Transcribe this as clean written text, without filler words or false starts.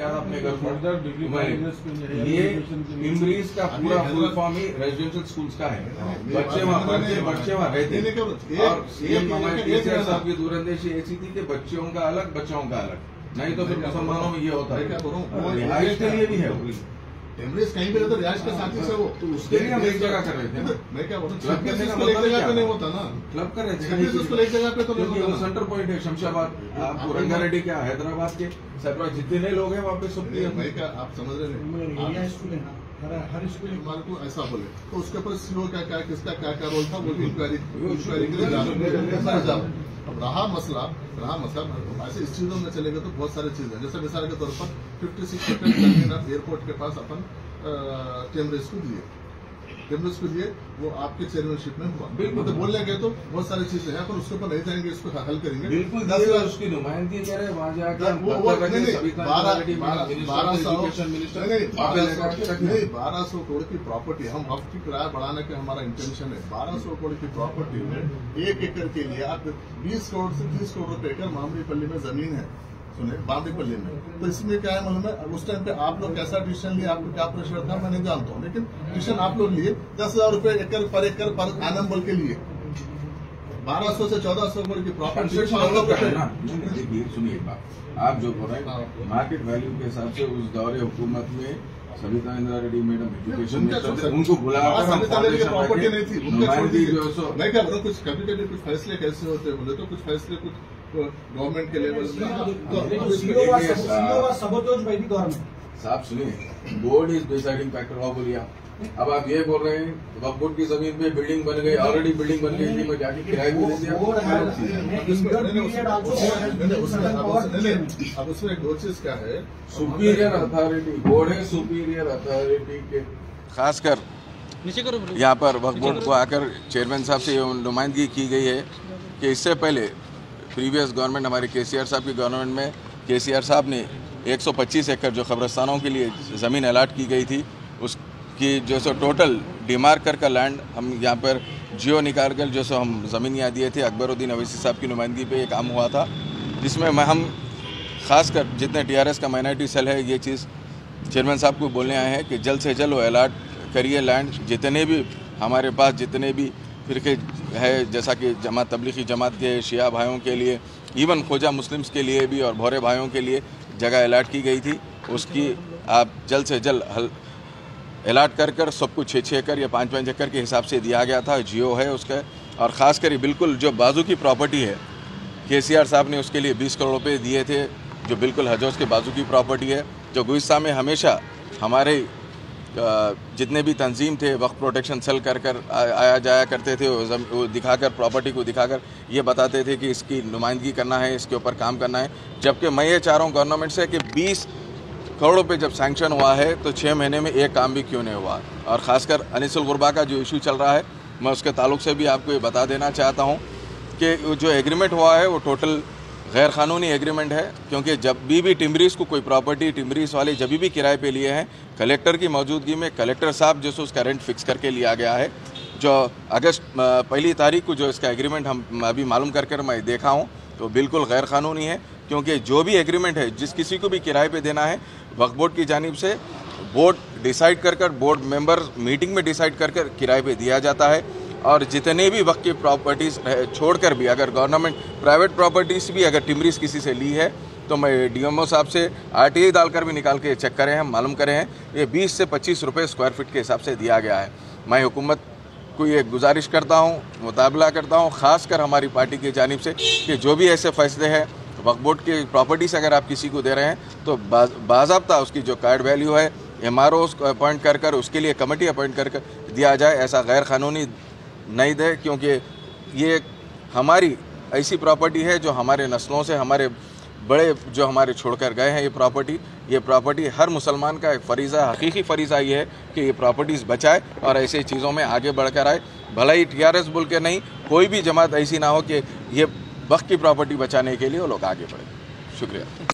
यार अपने घर पर ये टिम्बरीज का पूरा फुल फॉर्म ही रेजिडेंशियल स्कूल्स का है। बच्चे वहाँ रहते थे और सीएम हमारे केसीआर साहब की दूरंदेशी ऐसी थी कि बच्चों का अलग बच्चों का अलग, नहीं तो फिर मुसलमानों में ये होता है रिहाइश के लिए भी है। टेम्परेज कहीं भी रहता रिहाइश के साथ ही से वो, तो उसके लिए हम एक जगह कर रहे थे। मैं क्या बोलूँ, क्लब के सिस्को एक जगह पे नहीं होता ना, क्लब कर रहे थे एक जगह पे तो क्योंकि वो सेंटर पॉइंट है शमशाबाद, आपको रंगारेड्डी क्या हैदराबाद के सब जितने लोग हैं वहाँ पे सब। मैं क्या आप समझ रहे हैं, हर स्कूल हमारे को ऐसा बोले तो उसके ऊपर सीओ का क्या किसका क्या क्या रोल था वो भी इंक्वायरी के लिए जाओ। अब रहा मसला ऐसे इस चीजों में चलेगा तो बहुत सारी चीजें, जैसे मिसाल के तौर पर 56 टर्मिनल एयरपोर्ट के पास अपन टेम्बरेज को दिए वो आपके चेयरमैनशिप में हुआ। बिल्कुल तो बोलने गए तो बहुत सारी चीजें हैं, अपन उसके ऊपर नहीं जाएंगे, इसको हल करेंगे। बिल्कुल उसकी नुमाइंदगी करे वहाँ जाकर 1200 करोड़ की प्रॉपर्टी, हम वक्त की किराया बढ़ाने का हमारा इंटेंशन है। 1200 करोड़ की प्रॉपर्टी में 1 एकड़ के लिए आप 20 करोड़ से 30 करोड़ रुपए एकड़ मामरीपल्ली में जमीन है, सुने बामरीपल्ली में। तो इसमें क्या है मालूम है, उस टाइम पे आप लोग कैसा डिसीजन लिए, आपको क्या प्रेशर था मैं नहीं जानता हूँ, लेकिन डिसीजन आप लोग लिए 10,000 रुपए एकड़ पर एनम बोल के लिए 1200 से 1400 करोड़ की प्रॉपर्टी। सुनिए बात, आप जो बोल रहे हैं मार्केट वैल्यू के हिसाब से उस दौरे हुकूमत में Savita Indira Reddy madam education minister उनको बुलाकर प्रॉपर्टी नहीं थी मैं क्या बोलूँ, कुछ कभी कुछ फैसले कैसे होते हैं बोले तो कुछ फैसले कुछ गवर्नमेंट के लेवल में साहब सुनिए, बोर्ड इज डिसाइडिंग फैक्टर। और बोलिए अब आप ये बोल रहे हैं वक्फ बोर्ड की जमीन पे बिल्डिंग बन गई, ऑलरेडी बिल्डिंग बन गई थी, मैं जाके किराए भी दे दिया। अब उसमें दो चीज क्या है, सुपीरियर अथॉरिटी बोर्ड है, सुपीरियर अथॉरिटी के खासकर यहाँ पर वक्फ बोर्ड को आकर चेयरमैन साहब से नुमाइंदगी की गई है कि इससे पहले प्रीवियस गवर्नमेंट हमारे केसीआर साहब की गवर्नमेंट में केसीआर साहब ने 125 एकड़ जो कब्रिस्तानों के लिए ज़मीन अलाट की गई थी उसकी जो सो टोटल डिमार्कर का लैंड हम यहाँ पर जियो निकाल कर जो सो हम ज़मीन यहाँ दिए थे। अकबरुद्दीन अवैसी साहब की नुमाइंदगी पे ये काम हुआ था, जिसमें हम खासकर जितने टीआरएस का माइनॉरिटी सेल है ये चीज़ चेयरमैन साहब को बोलने आए हैं कि जल्द से जल्द वो अलाट करिए लैंड। जितने भी हमारे पास जितने भी फिरके है, जैसा कि जमात तबलीगी जमात के शिया भाइयों के लिए, इवन खोजा मुस्लिम्स के लिए भी और भोरे भाइयों के लिए जगह अलाट की गई थी, उसकी आप जल्द से जल्द अलाट कर सब कुछ 6 एकड़ या 5 एकड़ के हिसाब से दिया गया था, जियो है उसका। और ख़ासकर बिल्कुल जो बाजू की प्रॉपर्टी है केसीआर साहब ने उसके लिए 20 करोड़ रुपये दिए थे, जो बिल्कुल हजौस के बाजू की प्रॉपर्टी है, जो गुज़िस्ता में हमेशा हमारे जितने भी तंजीम थे वक्फ प्रोटेक्शन सेल कर आया जाया करते थे, वो दिखाकर प्रॉपर्टी को दिखाकर ये बताते थे कि इसकी नुमाइंदगी करना है, इसके ऊपर काम करना है। जबकि मैं ये चाह रहा हूँ गवर्नमेंट से कि 20 करोड़ रुपये जब सैंक्शन हुआ है तो 6 महीने में एक काम भी क्यों नहीं हुआ। और ख़ासकर अनिसुल गुरबा का जो इशू चल रहा है, मैं उसके ताल्लुक से भी आपको ये बता देना चाहता हूँ कि जो एग्रीमेंट हुआ है वो टोटल गैर कानूनी एग्रीमेंट है, क्योंकि जब भी टिम्बरीज को कोई प्रॉपर्टी टिम्बरीज वाले जब भी किराए पे लिए हैं, कलेक्टर की मौजूदगी में कलेक्टर साहब जो सो उसका रेंट फिक्स करके लिया गया है। जो अगस्त 1 तारीख को जो इसका एग्रीमेंट हम अभी मालूम कर मैं देखा हूँ तो बिल्कुल गैर कानूनी है, क्योंकि जो भी एग्रीमेंट है जिस किसी को भी किराए पे देना है वक्फ बोर्ड की जानिब से बोर्ड डिसाइड कर बोर्ड मेंबर मीटिंग में डिसाइड कर किराए पे दिया जाता है। और जितने भी वक्त की प्रॉपर्टीज़ छोड़कर भी अगर गवर्नमेंट प्राइवेट प्रॉपर्टीज़ भी अगर टिम्बरीज किसी से ली है तो मैं डीएमओ साहब से आरटीआई डालकर भी निकाल के चेक करें, हम मालूम करें हैं ये 20 से 25 रुपये स्क्वायर फीट के हिसाब से दिया गया है। मैं हुकूमत को ये गुजारिश करता हूँ, मुताबला करता हूँ ख़ासकर हमारी पार्टी की जानिब से कि जो भी ऐसे फैसले हैं वक्फ बोर्ड की प्रॉपर्टीज़ अगर आप किसी को दे रहे हैं तो बाज़ाब्ता उसकी जो कार्ड वैल्यू है MRO अपॉइंट कर उसके लिए कमेटी अपॉइंट कर दिया जाए, ऐसा गैर कानूनी नहीं दे, क्योंकि ये हमारी ऐसी प्रॉपर्टी है जो हमारे नस्लों से हमारे बड़े जो हमारे छोड़कर गए हैं ये प्रॉपर्टी हर मुसलमान का एक फ़रीज़ा, हकीकी फ़रीज़ा ये है कि ये प्रॉपर्टीज़ बचाए और ऐसी चीज़ों में आगे बढ़कर आए। भला ही TRS बोल के नहीं, कोई भी जमात ऐसी ना हो कि ये वक्त की प्रॉपर्टी बचाने के लिए वो लोग आगे बढ़े। शुक्रिया।